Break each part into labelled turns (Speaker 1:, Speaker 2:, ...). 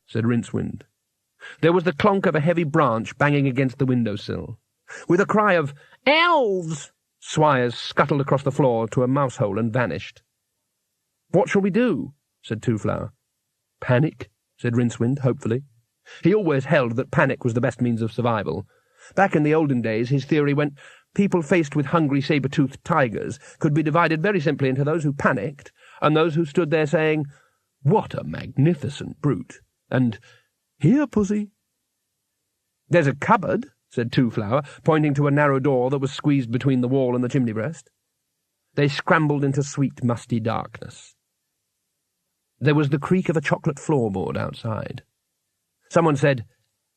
Speaker 1: said Rincewind. There was the clonk of a heavy branch banging against the windowsill. With a cry of "Elves!" Swires scuttled across the floor to a mousehole and vanished. "What shall we do?" said Twoflower. "Panic," said Rincewind, hopefully. He always held that panic was the best means of survival. Back in the olden days, his theory went people faced with hungry saber-toothed tigers could be divided very simply into those who panicked and those who stood there saying, "What a magnificent brute," and "Here, pussy." "There's a cupboard," said Twoflower, pointing to a narrow door that was squeezed between the wall and the chimney-breast. They scrambled into sweet, musty darkness. There was the creak of a chocolate floorboard outside. Someone said,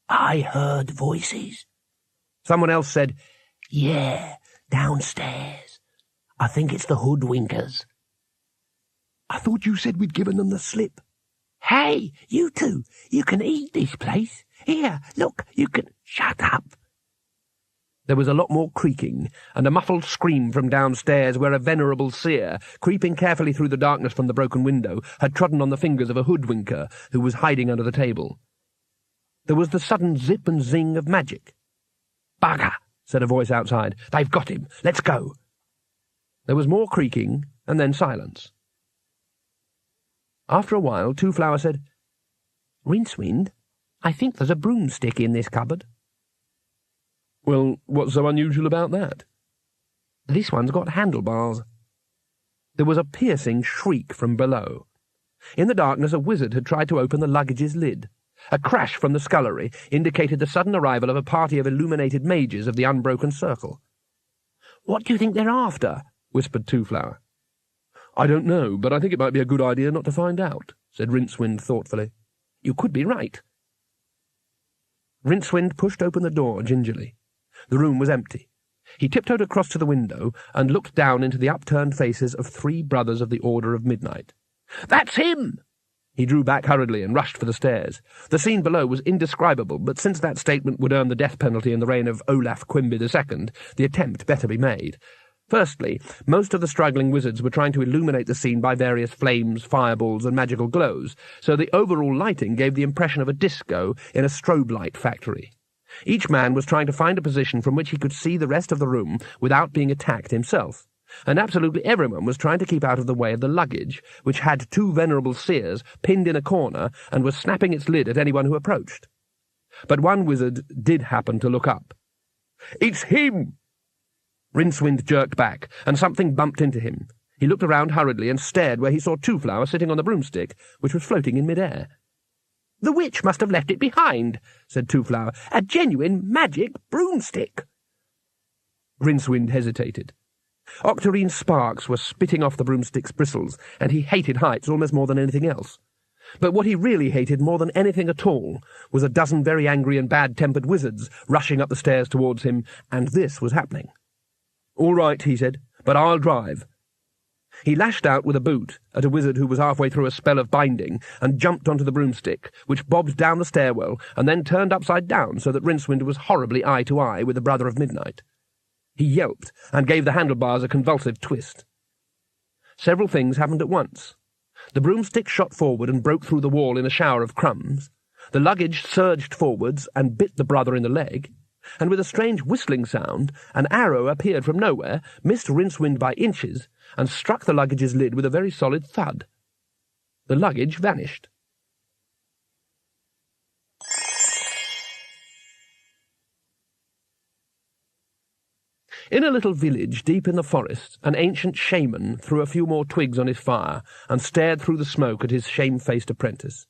Speaker 1: "I heard voices." Someone else said, "Yeah, downstairs. I think it's the hoodwinkers." "I thought you said we'd given them the slip." "Hey, you two, you can eat this place. Here, look, you can—" "Shut up." There was a lot more creaking, and a muffled scream from downstairs where a venerable seer, creeping carefully through the darkness from the broken window, had trodden on the fingers of a hoodwinker who was hiding under the table. There was the sudden zip and zing of magic. "Bugger," said a voice outside. "They've got him. Let's go." There was more creaking, and then silence. After a while, Twoflower said, "Rincewind, I think there's a broomstick in this cupboard." "Well, what's so unusual about that?" "This one's got handlebars." There was a piercing shriek from below. In the darkness, a wizard had tried to open the luggage's lid. A crash from the scullery indicated the sudden arrival of a party of illuminated mages of the Unbroken Circle. "What do you think they're after?" whispered Twoflower. "I don't know, but I think it might be a good idea not to find out," said Rincewind thoughtfully. "You could be right." Rincewind pushed open the door gingerly. The room was empty. He tiptoed across to the window and looked down into the upturned faces of 3 brothers of the Order of Midnight. "That's him!" He drew back hurriedly and rushed for the stairs. The scene below was indescribable, but since that statement would earn the death penalty in the reign of Olaf Quimby II, the attempt better be made. Firstly, most of the struggling wizards were trying to illuminate the scene by various flames, fireballs, and magical glows, so the overall lighting gave the impression of a disco in a strobe light factory. Each man was trying to find a position from which he could see the rest of the room without being attacked himself, and absolutely everyone was trying to keep out of the way of the luggage, which had 2 venerable seers pinned in a corner and was snapping its lid at anyone who approached. But one wizard did happen to look up. "It's him!" Rincewind jerked back, and something bumped into him. He looked around hurriedly and stared where he saw Twoflower sitting on the broomstick, which was floating in mid-air. "The witch must have left it behind," said Twoflower. "A genuine magic broomstick." Rincewind hesitated. Octarine sparks were spitting off the broomstick's bristles, and he hated heights almost more than anything else. But what he really hated more than anything at all was a dozen very angry and bad-tempered wizards rushing up the stairs towards him, and this was happening. "All right," he said, "but I'll drive." He lashed out with a boot at a wizard who was halfway through a spell of binding and jumped onto the broomstick, which bobbed down the stairwell and then turned upside down so that Rincewind was horribly eye to eye with the Brother of Midnight. He yelped and gave the handlebars a convulsive twist. Several things happened at once. The broomstick shot forward and broke through the wall in a shower of crumbs. The luggage surged forwards and bit the brother in the leg, and with a strange whistling sound, an arrow appeared from nowhere, missed Rincewind by inches, and struck the luggage's lid with a very solid thud. The luggage vanished. In a little village deep in the forest, an ancient shaman threw a few more twigs on his fire and stared through the smoke at his shame-faced apprentice.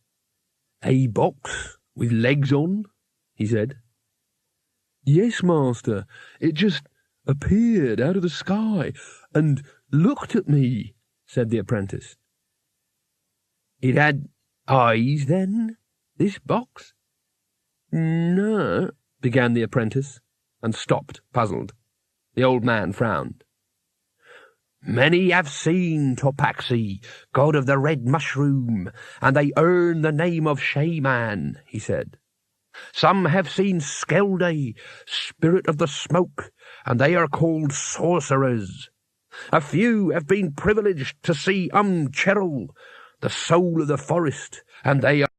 Speaker 1: "A box with legs on?" he said. "Yes, master. It just appeared out of the sky and looked at me," said the apprentice. "It had eyes, then, this box?" "No," began the apprentice, and stopped, puzzled. The old man frowned. "Many have seen Topaxi, god of the red mushroom, and they earn the name of shaman," he said. "Some have seen Skelde, spirit of the smoke, and they are called sorcerers. A few have been privileged to see Cheryl, the soul of the forest, and they are